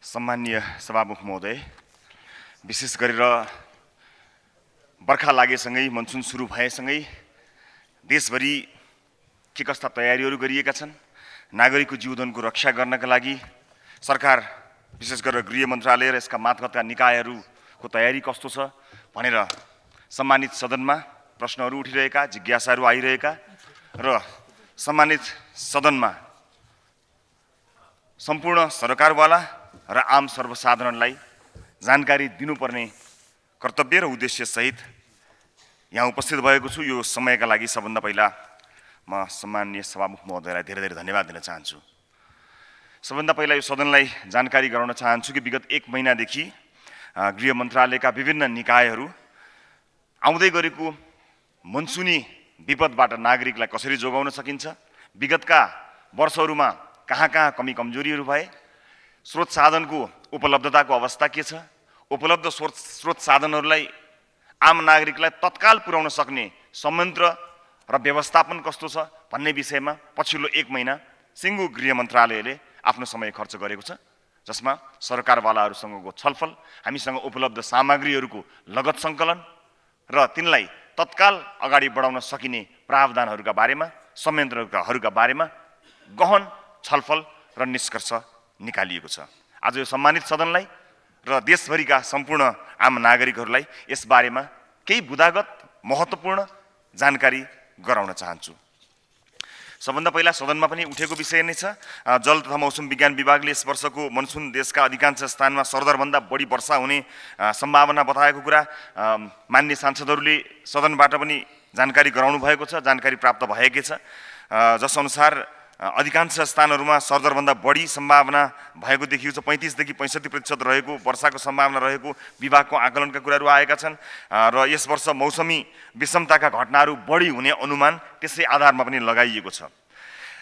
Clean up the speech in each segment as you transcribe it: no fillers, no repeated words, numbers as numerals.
सम्माननीय सभामुख महोदय, विशेष गरेर बर्खा लागेसँगै मनसुन सुरु भएसँगै देशभरि के कस्ता तयारीहरू गरिएका छन्, नागरिकको जीवनको रक्षा गर्नका लागि सरकार विशेष गरेर गृह मन्त्रालय र यसका मातहतका निकायहरूको तयारी कस्तो छ भनेर सम्मानित सदनमा प्रश्नहरू उठिरहेका, जिज्ञासाहरू आइरहेका र सम्मानित सदनमा सम्पूर्ण सरकारवाला र आम सर्वसाधारणलाई जानकारी दिनुपर्ने कर्तव्य र उद्देश्य सहित यहाँ उपस्थित भएको छु। यो समयका लागि सबभन्दा पहिला म सम्माननीय सभामुख महोदयलाई धेरै धेरै धन्यवाद दिन चाहन्छु। सबभन्दा पहिला यो सदनलाई जानकारी गराउन चाहन्छु कि विगत 1 महिनादेखि गृह मन्त्रालयका विभिन्न निकायहरू आउँदै गरेको मनसुनी विपदबाट नागरिकलाई कसरी जोगाउन सकिन्छ, विगतका वर्षहरूमा कहाँ कमी कमजोरीहरू भए, स्रोत साधनको उपलब्धताको अवस्था के छ, उपलब्ध स्रोत साधनहरूलाई आम नागरिकलाई तत्काल पुर्याउन सक्ने संयन्त्र र व्यवस्थापन कस्तो छ भन्ने विषयमा पछिल्लो 1 महिना सिङ्गो गृह मन्त्रालयले आफ्नो समय खर्च गरेको छ, जसमा सरकारवालाहरूसँगको छलफल, हामीसँग उपलब्ध सामग्रीहरूको लगत सङ्कलन र तिनलाई तत्काल अगाडि बढाउन सकिने प्रावधानहरूका बारेमा, संयन्त्रहरूका बारेमा गहन छलफल र निष्कर्ष निकालिएको छ। आज यो सम्मानित सदनलाई र देशभरिका सम्पूर्ण आम नागरिकहरूलाई यसबारेमा केही बुदागत महत्त्वपूर्ण जानकारी गराउन चाहन्छु। सबभन्दा पहिला सदनमा पनि उठेको विषय नै छ। जल तथा मौसम विज्ञान विभागले यस वर्षको मनसुन देशका अधिकांश स्थानमा सरदरभन्दा बढी वर्षा हुने सम्भावना बताएको कुरा मान्य सांसदहरूले सदनबाट पनि जानकारी गराउनु भएको छ, जानकारी प्राप्त भएकै छ। जसअनुसार अधिकांश स्थानहरूमा सरदरभन्दा बढी सम्भावना भएको देखिएको छ। 35 देखि 65% रहेको वर्षाको सम्भावना रहेको विभागको आकलनका कुराहरू आएका छन् र यस वर्ष मौसमी विषमताका घटनाहरू बढी हुने अनुमान त्यसै आधारमा पनि लगाइएको छ।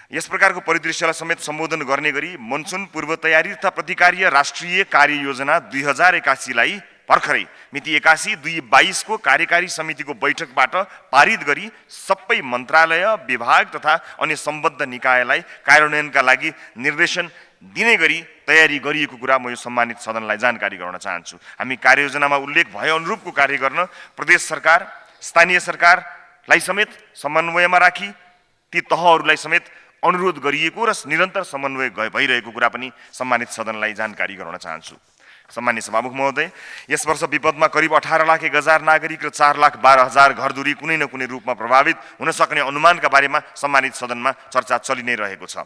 यस प्रकारको परिदृश्यलाई समेत सम्बोधन गर्ने गरी मनसुन पूर्व तयारी तथा प्रतिकार्य राष्ट्रिय कार्ययोजना 2081लाई भर्खरै मिति 81/2022 को कार्यकारी समितिको बैठकबाट पारित गरी सबै मन्त्रालय, विभाग तथा अन्य सम्बद्ध निकायलाई कार्यान्वयनका लागि निर्देशन दिने गरी तयारी गरिएको कुरा म यो सम्मानित सदनलाई जानकारी गराउन चाहन्छु। हामी कार्ययोजनामा उल्लेख भए अनुरूपको कार्य गर्न प्रदेश सरकार, स्थानीय सरकारलाई समेत समन्वयमा राखी ती तहहरूलाई समेत अनुरोध गरिएको र निरन्तर समन्वय भइरहेको कुरा पनि सम्मानित सदनलाई जानकारी गराउन चाहन्छु। सम्मान्य सभामुख महोदय, यस वर्ष विपदमा करिब 18,01,000 नागरिक र 4,12,000 घरधुरी कुनै न कुनै रूपमा प्रभावित हुन सक्ने अनुमानका बारेमा सम्मानित सदनमा चर्चा चलि नै रहेको छ।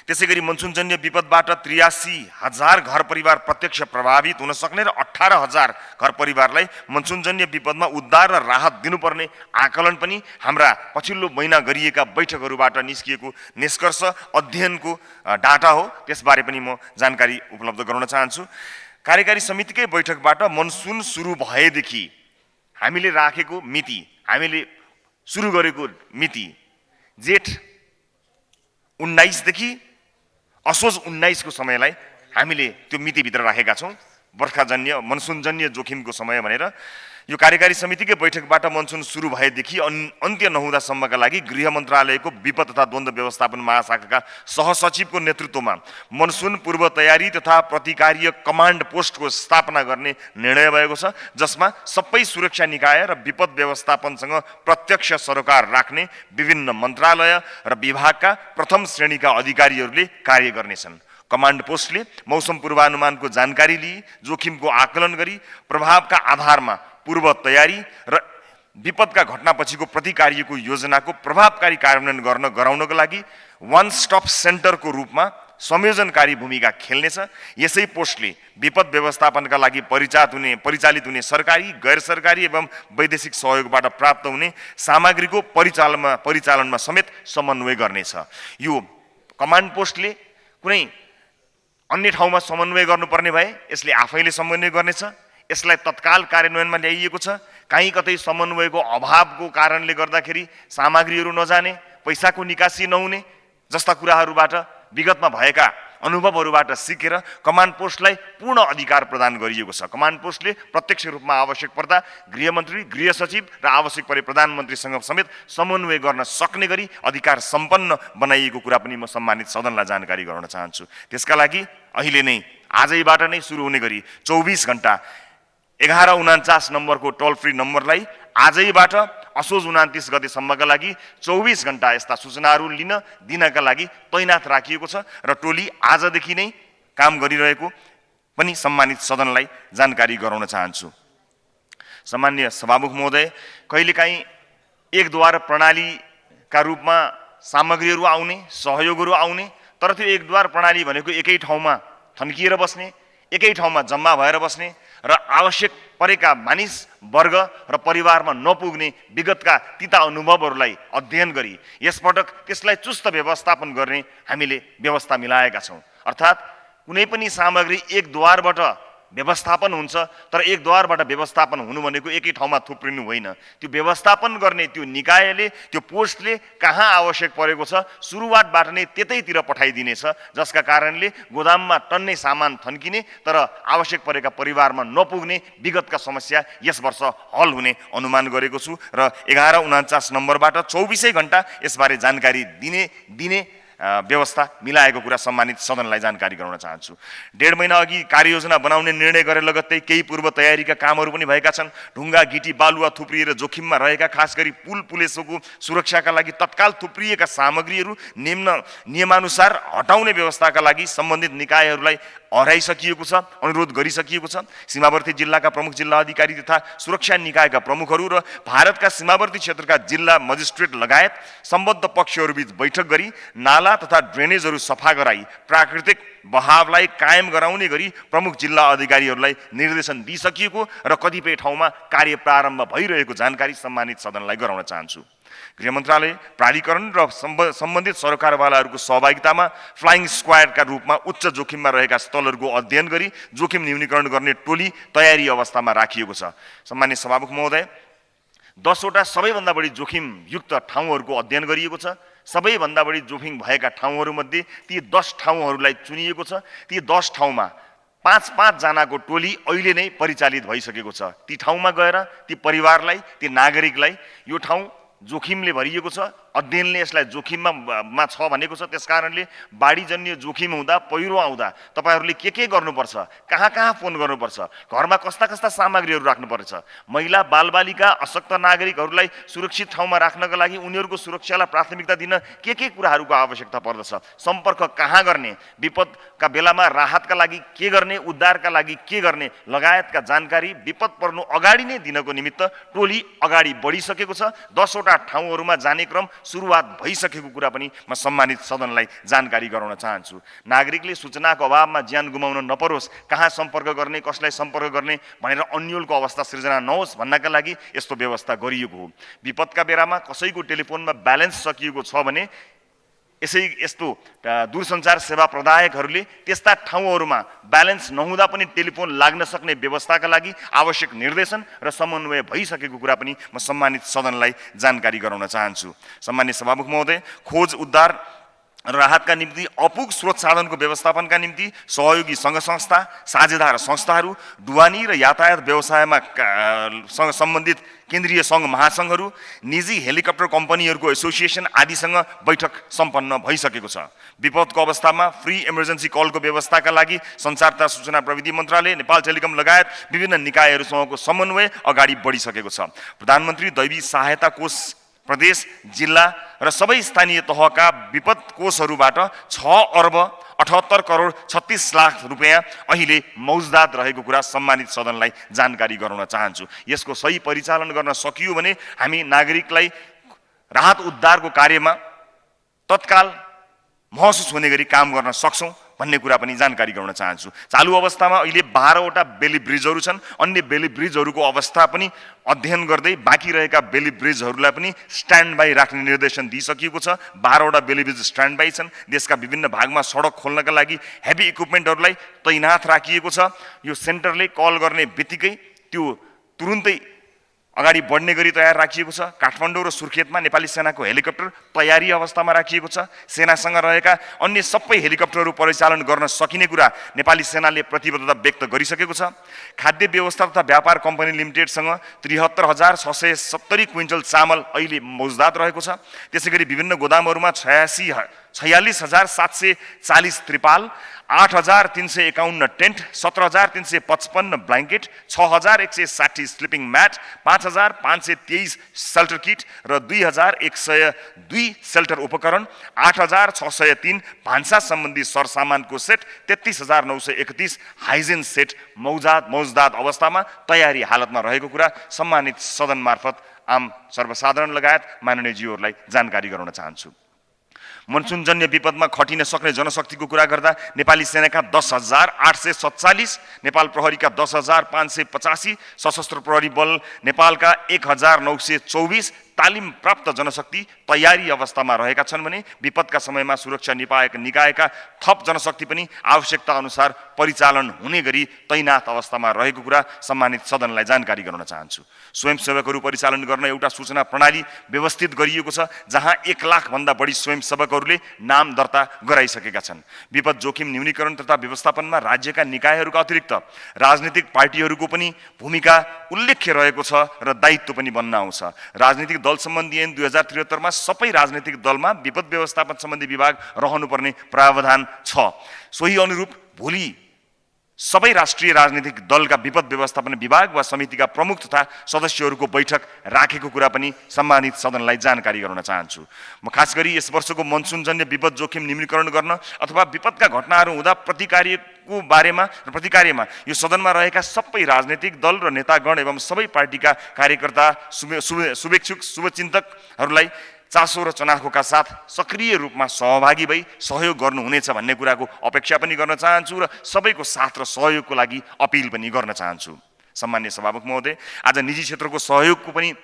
त्यसैगरी मनसुनजन्य विपदबाट 83,000 घर परिवार प्रत्यक्ष प्रभावित हुन सक्ने र 18,000 घर परिवारलाई मनसुनजन्य विपदमा उद्धार र राहत दिनुपर्ने आकलन पनि हाम्रा पछिल्लो महिना गरिएका बैठकहरूबाट निस्किएको निष्कर्ष अध्ययनको डाटा हो। त्यसबारे पनि म जानकारी उपलब्ध गराउन चाहन्छु। कार्यकारी समितिकै बैठकबाट मनसुन सुरु भएदेखि हामीले राखेको मिति, हामीले सुरु गरेको मिति जेठ 19 देखि असोज 19 को समयलाई हामीले त्यो मितिभित्र राखेका छौँ, बर्खाजन्य मनसुनजन्य जोखिमको समय भनेर। यो कार्यकारी समितिकै बैठकबाट मनसुन सुरु भएदेखि अन्त्य नहुँदासम्मका लागि गृह मन्त्रालयको विपद तथा द्वन्द्व व्यवस्थापन महाशाखाका सहसचिवको नेतृत्वमा मनसुन पूर्व तयारी तथा प्रतिकार्य कमान्ड पोस्टको स्थापना गर्ने निर्णय भएको छ, जसमा सबै सुरक्षा निकाय र विपद व्यवस्थापनसँग प्रत्यक्ष सरोकार राख्ने विभिन्न मन्त्रालय र विभागका प्रथम श्रेणीका अधिकारीहरूले कार्य गर्नेछन्। कमान्ड पोस्टले मौसम पूर्वानुमानको जानकारी लिई जोखिमको आकलन गरी प्रभावका आधारमा पूर्व तयारी र विपदका घटनापछिको प्रतिकार्यको योजनाको प्रभावकारी कार्यान्वयन गराउनको लागि वान स्टप सेन्टरको रूपमा संयोजनकारी भूमिका खेल्नेछ। यसै पोस्टले विपद व्यवस्थापनका लागि परिचालित हुने सरकारी, गैर सरकारी एवं वैदेशिक सहयोगबाट प्राप्त हुने सामग्रीको परिचालनमा समेत समन्वय गर्नेछ। यो कमान्ड पोस्टले कुनै अन्य ठाउँमा समन्वय गर्नुपर्ने भए यसले आफैले समन्वय गर्नेछ। यसलाई तत्काल कार्यान्वयनमा ल्याइएको छ। कहीँ कतै समन्वयको अभावको कारणले गर्दाखेरि सामग्रीहरू नजाने, पैसाको निकासी नहुने जस्ता कुराहरूबाट विगतमा भएका अनुभवहरूबाट सिकेर कमान्ड पोस्टलाई पूर्ण अधिकार प्रदान गरिएको छ। कमान्ड पोस्टले प्रत्यक्ष रूपमा आवश्यक पर्दा गृहमन्त्री, गृह सचिव र आवश्यक परे प्रधानमन्त्रीसँग समेत समन्वय गर्न सक्ने गरी अधिकार सम्पन्न बनाइएको कुरा पनि म सम्मानित सदनलाई जानकारी गराउन चाहन्छु। त्यसका लागि अहिले नै आजैबाट नै सुरु हुने गरी 24 घण्टा 1149 नम्बरको टोल फ्री नम्बरलाई आजैबाट असोज 29 गतेसम्मका लागि 24 घण्टा यस्ता सूचनाहरू दिनका लागि तैनात राखिएको छ र टोली आजदेखि नै काम गरिरहेको पनि सम्मानित सदनलाई जानकारी गराउन चाहन्छु। सम्माननीय सभामुख महोदय, कहिलेकाहीँ एकद्वार प्रणालीका रूपमा सामग्रीहरू आउने, सहयोगहरू आउने, तर त्यो एकद्वार प्रणाली भनेको एकै ठाउँमा थन्किएर बस्ने, एकै ठाउँमा जम्मा भएर बस्ने र आवश्यक परेका मानिस वर्ग र परिवारमा नपुग्ने विगतका तिता अनुभवहरूलाई अध्ययन गरी यसपटक त्यसलाई चुस्त व्यवस्थापन गर्ने हामीले व्यवस्था मिलाएका छौँ। अर्थात् कुनै पनि सामग्री एक द्वारबाट व्यवस्थापन हुन्छ, तर एक द्वारबाट व्यवस्थापन हुनु भनेको एकै ठाउँमा थुप्रिनु होइन। त्यो व्यवस्थापन गर्ने त्यो निकायले, त्यो पोस्टले कहाँ आवश्यक परेको छ सुरुवातबाट नै त्यतैतिर पठाइदिनेछ, जसका कारणले गोदाममा टन्नै सामान थन्किने तर आवश्यक परेका परिवारमा नपुग्ने विगतका समस्या यस वर्ष हल हुने अनुमान गरेको छु र 1149 नम्बरबाट 24 घण्टा यसबारे जानकारी दिने व्यवस्था मिलाएको कुरा सम्मानित सदनलाई जानकारी गराउन चाहन्छु। 1.5 महिना अघि कार्ययोजना बनाउने निर्णय गरे लगत्तै केही पूर्व तयारीका कामहरू पनि भएका छन्। ढुङ्गा, गिटी, बालुवा थुप्रिएर जोखिममा रहेका खास गरी पुल पुलेसोको सुरक्षाका लागि तत्काल थुप्रिएका सामग्रीहरू नियमानुसार हटाउने व्यवस्थाका लागि सम्बन्धित निकायहरूलाई हराइसकिएको छ, अनुरोध गरिसकिएको छ। सीमावर्ती जिल्लाका प्रमुख जिल्ला अधिकारी तथा सुरक्षा निकायका प्रमुखहरू र भारतका सीमावर्ती क्षेत्रका जिल्ला मजिस्ट्रेट लगायत सम्बद्ध पक्षहरूबीच बैठक गरी नाला तथा ड्रेनेजहरू सफा गराई प्राकृतिक बहावलाई कायम गराउने गरी प्रमुख जिल्ला अधिकारीहरूलाई निर्देशन दिइसकिएको र कतिपय ठाउँमा कार्य प्रारम्भ भइरहेको जानकारी सम्मानित सदनलाई गराउन चाहन्छु। गृह मन्त्रालय प्राधिकरण र सम्बन्धित सरकारवालाहरूको सहभागितामा फ्लाइङ स्क्वाडका रूपमा उच्च जोखिममा रहेका स्थलहरूको अध्ययन गरी जोखिम न्यूनीकरण गर्ने टोली तयारी अवस्थामा राखिएको छ। सम्मानित सभामुख महोदय, 10 वटा सबैभन्दा बढी जोखिमयुक्त ठाउँहरूको अध्ययन गरिएको छ। सबैभन्दा बढी जोखिम भएका ठाउँहरूमध्ये ती 10 ठाउँहरूलाई चुनिएको छ। ती 10 ठाउँमा 5-5 जनाको टोली अहिले नै परिचालित भइसकेको छ। ती ठाउँमा गएर ती परिवारलाई, ती नागरिकलाई यो ठाउँ जोखिमले भरिएको छ, अध्ययनले यसलाई जोखिममा छ भनेको छ, त्यसकारणले बाढीजन्य जोखिम हुँदा, पहिरो आउँदा तपाईहरूले के गर्नुपर्छ, कहाँ फोन गर्नुपर्छ, घरमा कस्ता कस्ता सामग्रीहरू राख्नुपर्छ, महिला बालबालिका अशक्त नागरिकहरूलाई सुरक्षित ठाउँमा राख्नका लागि उनीहरूको सुरक्षालाई प्राथमिकता दिन के कुराहरूको आवश्यकता पर्दछ, सम्पर्क कहाँ गर्ने, विपदका बेलामा राहतका लागि के गर्ने, उद्धारका लागि के गर्ने लगायतका जानकारी विपद पर्नु अगाडि नै दिनको निमित्त टोली अगाडि बढिसकेको छ। 10 वटा ठाउँहरूमा जाने क्रम सुरुवात भइसकेको कुरा पनि म सम्मानित सदनलाई जानकारी गराउन चाहन्छु। नागरिकले सूचनाको अभावमा ज्यान गुमाउन नपरोस्, कहाँ सम्पर्क गर्ने, कसलाई सम्पर्क गर्ने भनेर अन्योलको अवस्था सृजना नहोस् भन्नका लागि यस्तो व्यवस्था गरिएको हो। विपदका बेलामा कसैको टेलिफोनमा ब्यालेन्स सकिएको छ भने यस्तो दूरसञ्चार सेवा प्रदायकहरूले त्यस्ता ठाउँहरूमा ब्यालेन्स नहुँदा पनि टेलिफोन लाग्न सक्ने व्यवस्थाका लागि आवश्यक निर्देशन र समन्वय भइसकेको कुरा पनि म सम्मानित सदनलाई जानकारी गराउन चाहन्छु। सम्मानित सभामुख महोदय, खोज उद्धार र राहतका निम्ति अपुग स्रोत साधनको व्यवस्थापनका निम्ति सहयोगी सङ्घ संस्था, साझेदार संस्थाहरू, ढुवानी र यातायात व्यवसायमा सम्बन्धित केन्द्रीय सङ्घ महासङ्घहरू, निजी हेलिकप्टर कम्पनीहरूको एसोसिएसन आदिसँग बैठक सम्पन्न भइसकेको छ। विपदको अवस्थामा फ्री इमर्जेन्सी कलको व्यवस्थाका लागि सञ्चार तथा सूचना प्रविधि मन्त्रालय, नेपाल टेलिकम लगायत विभिन्न निकायहरूसँगको समन्वय अगाडि बढिसकेको छ। प्रधानमन्त्री दैवी सहायता कोष प्रदेश, जिल्ला र सबै स्थानीय तहका विपद कोषहरूबाट 6 अर्ब 78 करोड 36 लाख रुपियाँ अहिले मौजदात रहेको कुरा सम्मानित सदनलाई जानकारी गराउन चाहन्छु। यसको सही परिचालन गर्न सकियो भने हामी नागरिकलाई राहत उद्धारको कार्यमा तत्काल महसुस हुने गरी काम गर्न सक्छौँ भन्ने कुरा पनि जानकारी गराउन चाहन्छु। चालु अवस्थामा अहिले 12 वटा बेली ब्रिजहरू छन्। अन्य बेली ब्रिजहरूको अवस्था पनि अध्ययन गर्दै बाँकी रहेका बेली ब्रिजहरूलाई पनि स्ट्यान्ड बाई राख्ने निर्देशन दिइसकिएको छ। 12 वटा बेली ब्रिज स्ट्यान्ड बाई छन्। देशका विभिन्न भागमा सडक खोल्नका लागि हेभी इक्विपमेन्टहरूलाई तैनात राखिएको छ। यो सेन्टरले कल गर्ने बित्तिकै त्यो तुरुन्तै अगाडि बढ्ने गरी तयार राखिएको छ। काठमाडौँ र सुर्खेतमा नेपाली सेनाको हेलिकप्टर तयारी अवस्थामा राखिएको छ। सेनासँग रहेका अन्य सबै हेलिकप्टरहरू परिचालन गर्न सकिने कुरा नेपाली सेनाले प्रतिबद्धता व्यक्त गरिसकेको छ। खाद्य व्यवस्था तथा व्यापार कम्पनी लिमिटेडसँग 73,670 क्विन्टल चामल अहिले मौजदात रहेको छ। त्यसैगरी विभिन्न गोदामहरूमा 46,740 त्रिपाल, 8,351 tent, 17,355 blanket, 6,160 sleeping mat, 5,523 shelter kit र 2,102 सेल्टर उपकरण, 8,603 भान्सा सम्बन्धी सरसामानको सेट, 33,931 हाइजिन सेट मौजदात अवस्थामा तयारी हालतमा रहेको कुरा सम्मानित सदन मार्फत आम सर्वसाधारण लगायत माननीयज्यूहरूलाई जानकारी गराउन चाहन्छु। मनसुनजन्य विपदमा खटिन सक्ने जनशक्तिको कुरा गर्दा नेपाली सेनाका 10,847, नेपाल प्रहरीका 10,585, सशस्त्र प्रहरी बल नेपालका 1,924 तालिम प्राप्त जनशक्ति तयारी अवस्थामा रहेका छन् भने विपदका समयमा सुरक्षा निकायका थप जनशक्ति पनि आवश्यकता अनुसार परिचालन हुने गरी तैनात अवस्थामा रहेको कुरा सम्मानित सदनलाई जानकारी गराउन चाहन्छु। स्वयंसेवकहरू परिचालन गर्न एउटा सूचना प्रणाली व्यवस्थित गरिएको छ, जहाँ 1 लाख भन्दा बढी स्वयंसेवकहरूले नाम दर्ता गराइसकेका छन्। विपद जोखिम न्यूनीकरण तथा व्यवस्थापनमा राज्यका निकायहरूका अतिरिक्त राजनीतिक पार्टीहरूको पनि भूमिका उल्लेख्य रहेको छ र दायित्व पनि बन्न आउँछ। राजनीतिक दल सम्बन्धी ऐन 2073 मा सबै राजनीतिक दलमा विपद व्यवस्थापन सम्बन्धी विभाग रहनुपर्ने प्रावधान छ। सोही अनुरूप भोलि सबै राष्ट्रिय राजनीतिक दलका विपद व्यवस्थापन विभाग वा समितिका प्रमुख तथा सदस्यहरूको बैठक राखेको कुरा पनि सम्मानित सदनलाई जानकारी गराउन चाहन्छु। म खास गरी यस वर्षको मनसुनजन्य विपद जोखिम न्यूनीकरण गर्न अथवा विपदका घटनाहरू हुँदा प्रतिकार्यमा यो सदनमा रहेका सबै राजनीतिक दल र नेतागण एवं सबै पार्टीका कार्यकर्ता शुभेच्छुक शुभचिन्तकहरूलाई चासो र चनाखोका साथ सक्रिय रूपमा सहभागी भई सहयोग गर्नुहुनेछ भन्ने कुराको अपेक्षा पनि गर्न चाहन्छु र सबैको साथ र सहयोगको लागि अपिल पनि गर्न चाहन्छु। सम्मान्य सभामुख महोदय, आज निजी क्षेत्रको सहयोगको पनि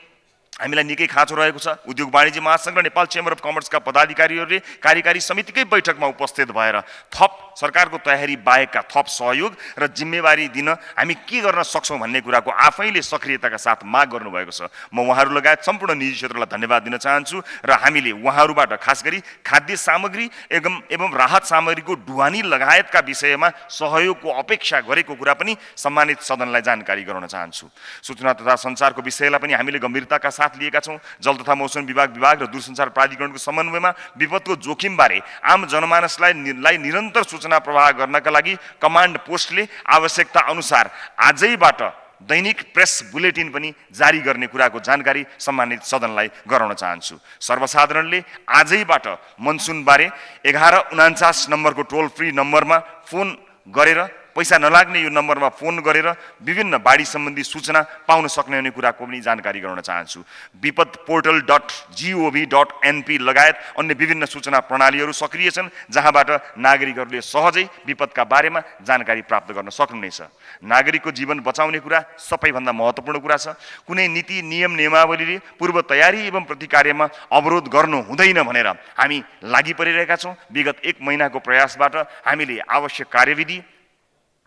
हामीलाई निकै खाँचो रहेको छ। उद्योग वाणिज्य महासंघ र नेपाल चेम्बर अफ कमर्सका पदाधिकारीहरूले कार्यकारी समितिकै बैठकमा उपस्थित भएर थप सरकारको तयारी बाहेकका थप सहयोग र जिम्मेवारी दिन हामी के गर्न सक्छौँ भन्ने कुराको आफैले सक्रियताका साथ माग गर्नुभएको छ। म उहाँहरू लगायत सम्पूर्ण निजी क्षेत्रलाई धन्यवाद दिन चाहन्छु र हामीले उहाँहरूबाट खास गरी खाद्य सामग्री एवं राहत सामग्रीको ढुवानी लगायतका विषयमा सहयोगको अपेक्षा गरेको कुरा पनि सम्मानित सदनलाई जानकारी गराउन चाहन्छु। सूचना तथा सञ्चारको विषयलाई पनि हामीले गम्भीरताका साथ लिएका छौँ। जल तथा मौसम विभाग र दूरसञ्चार प्राधिकरणको समन्वयमा विपदको जोखिमबारे आम जनमानसलाई निरन्तर सूचना प्रवाह गर्नका लागि कमान्ड पोस्टले आवश्यकता अनुसार आजैबाट दैनिक प्रेस बुलेटिन पनि जारी गर्ने कुराको जानकारी सम्मानित सदनलाई गराउन चाहन्छु। सर्वसाधारणले आजैबाट मनसुनबारे 1149 नम्बरको टोल फ्री नम्बरमा फोन गरेर पैसा नलाग्ने यो नम्बरमा फोन गरेर विभिन्न बाढी सम्बन्धी सूचना पाउन सक्ने हुने कुराको पनि जानकारी गराउन चाहन्छु। विपद पोर्टल .gov.np लगायत अन्य विभिन्न सूचना प्रणालीहरू सक्रिय छन्, जहाँबाट नागरिकहरूले सहजै विपदका बारेमा जानकारी प्राप्त गर्न सक्नुहुनेछ। नागरिकको जीवन बचाउने कुरा सबैभन्दा महत्त्वपूर्ण कुरा छ। कुनै नीति नियम नियमावलीले पूर्व तयारी एवं प्रतिकार्यमा अवरोध गर्नु हुँदैन भनेर हामी लागि परिरहेका छौँ। विगत 1 महिनाको प्रयासबाट हामीले आवश्यक कार्यविधि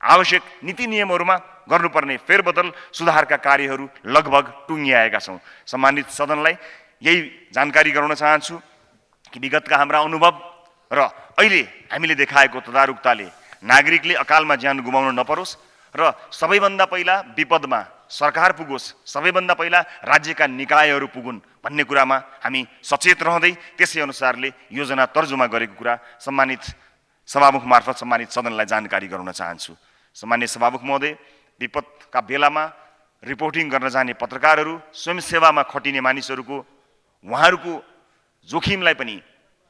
आवश्यक नीति नियमहरूमा गर्नुपर्ने फेरबदल सुधारका कार्यहरू लगभग टुङ्ग्याएका छौँ। सम्मानित सदनलाई यही जानकारी गराउन चाहन्छु कि विगतका हाम्रा अनुभव र अहिले हामीले देखाएको तदारुकताले नागरिकले अकालमा ज्यान गुमाउन नपरोस् र सबैभन्दा पहिला विपदमा सरकार पुगोस्, सबैभन्दा पहिला राज्यका निकायहरू पुगुन् भन्ने कुरामा हामी सचेत रहँदै त्यसै अनुसारले योजना तर्जुमा गरेको कुरा सम्मानित सभामुख मार्फत सम्मानित सदनलाई जानकारी गराउन चाहन्छु। सम्मान्य सभामुख महोदय, विपदका बेलामा रिपोर्टिङ गर्न जाने पत्रकारहरू, स्वयंसेवामा खटिने मानिसहरूको उहाँहरूको जोखिमलाई पनि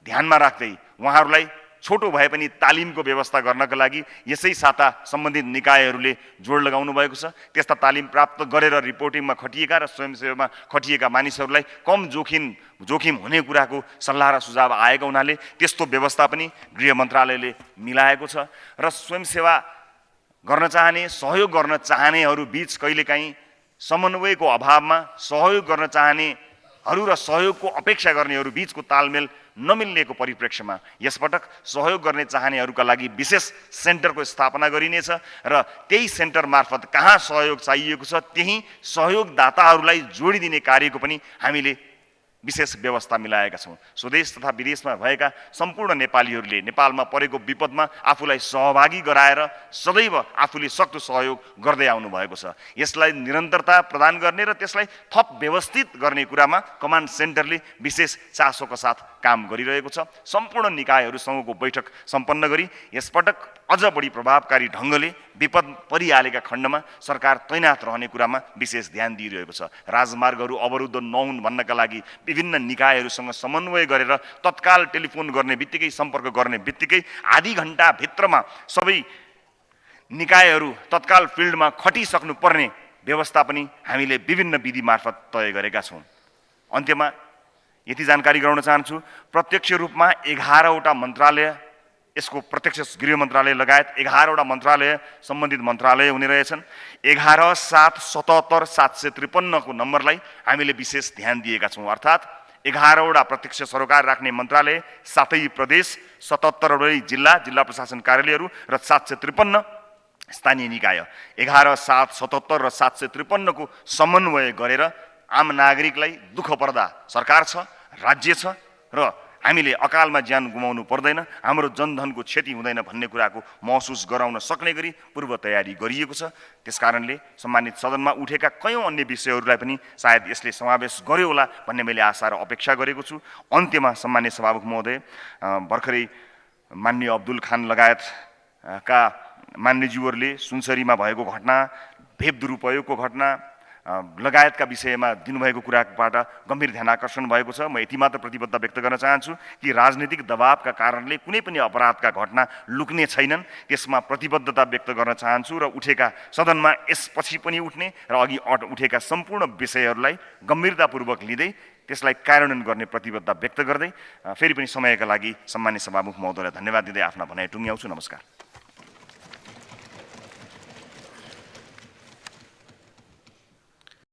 ध्यानमा राख्दै उहाँहरूलाई छोटो भए पनि तालिमको व्यवस्था गर्नका लागि यसै साता सम्बन्धित निकायहरूले जोड लगाउनु भएको छ। त्यस्ता तालिम प्राप्त गरेर रिपोर्टिङमा खटिएका र स्वयंसेवामा खटिएका मानिसहरूलाई कम जोखिम हुने कुराको सल्लाह र सुझाव आएको हुनाले त्यस्तो व्यवस्था पनि गृह मन्त्रालयले मिलाएको छ र स्वयंसेवा गर्न चाहने, सहयोग गर्न चाहनेहरू बीच कहिलेकाहीँ समन्वयको अभावमा सहयोग गर्न चाहनेहरू र सहयोगको अपेक्षा गर्नेहरू बीचको तालमेल नमिल्नेको परिप्रेक्ष्यमा यसपटक सहयोग गर्ने चाहनेहरूका लागि विशेष सेन्टरको स्थापना गरिनेछ र त्यही सेन्टर मार्फत कहाँ सहयोग चाहिएको छ त्यही सहयोगदाताहरूलाई जोडिदिने कार्यको पनि हामीले विशेष व्यवस्था मिलाएका छौँ। स्वदेश तथा विदेशमा भएका सम्पूर्ण नेपालीहरूले नेपालमा परेको विपदमा आफूलाई सहभागी गराएर सदैव आफूले सक्दो सहयोग गर्दै आउनु भएको छ। यसलाई निरन्तरता प्रदान गर्ने र त्यसलाई थप व्यवस्थित गर्ने कुरामा कमान्ड सेन्टरले विशेष चासोका साथ काम गरिरहेको छ। सम्पूर्ण निकायहरूसँगको बैठक सम्पन्न गरी यसपटक अझ बढी प्रभावकारी ढङ्गले विपद परिहालेका खण्डमा सरकार तैनात रहने कुरामा विशेष ध्यान दिइरहेको छ। राजमार्गहरू अवरुद्ध नहुन् भन्नका लागि विभिन्न निकायहरूसँग समन्वय गरेर तत्काल टेलिफोन गर्ने बित्तिकै, सम्पर्क गर्ने बित्तिकै आधी घण्टाभित्रमा सबै निकायहरू तत्काल फिल्डमा खटिसक्नु पर्ने व्यवस्था पनि हामीले विभिन्न विधि मार्फत तय गरेका छौँ। अन्त्यमा यति जानकारी गराउन चाहन्छु, प्रत्यक्ष रूपमा 11वटा मन्त्रालय, यसको प्रत्यक्ष गृह मन्त्रालय लगायत 11वटा मन्त्रालय सम्बन्धित मन्त्रालय हुने रहेछन्। 11,77,753 को नम्बरलाई हामीले विशेष ध्यान दिएका छौँ। अर्थात् 11वटा प्रत्यक्ष सरोकार राख्ने मन्त्रालय, 7 प्रदेश, 77 जिल्ला, जिल्ला प्रशासन कार्यालयहरू र 753 स्थानीय निकाय, 11,777 र 753 को समन्वय गरेर आम नागरिकलाई दुःख पर्दा सरकार छ, राज्य छ र हामीले अकालमा ज्यान गुमाउनु पर्दैन, हाम्रो जनधनको क्षति हुँदैन भन्ने कुराको महसुस गराउन सक्ने गरी पूर्व तयारी गरिएको छ। त्यसकारणले सम्मानित सदनमा उठेका कयौँ अन्य विषयहरूलाई पनि सायद यसले समावेश गर्यो होला भन्ने मैले आशा र अपेक्षा गरेको छु। अन्त्यमा सम्मानित सभामुख महोदय, भर्खरै माननीय अब्दुल खान लगायतका मान्यज्यूहरूले सुनसरीमा भएको घटना, भेप दुरुपयोगको घटना लगायतका विषयमा दिनुभएको कुराबाट गम्भीर ध्यान आकर्षण भएको छ। म यति मात्र प्रतिबद्धता व्यक्त गर्न चाहन्छु कि राजनीतिक दबावका कारणले कुनै पनि अपराधका घटना लुक्ने छैनन्, त्यसमा प्रतिबद्धता व्यक्त गर्न चाहन्छु र उठेका सदनमा यसपछि पनि उठ्ने र अघि उठेका सम्पूर्ण विषयहरूलाई गम्भीरतापूर्वक लिँदै त्यसलाई कार्यान्वयन गर्ने प्रतिबद्धता व्यक्त गर्दै फेरि पनि समयका लागि सम्मान्य सभामुख महोदयलाई धन्यवाद दिँदै आफ्ना भनाइ टुङ्ग्याउँछु। नमस्कार।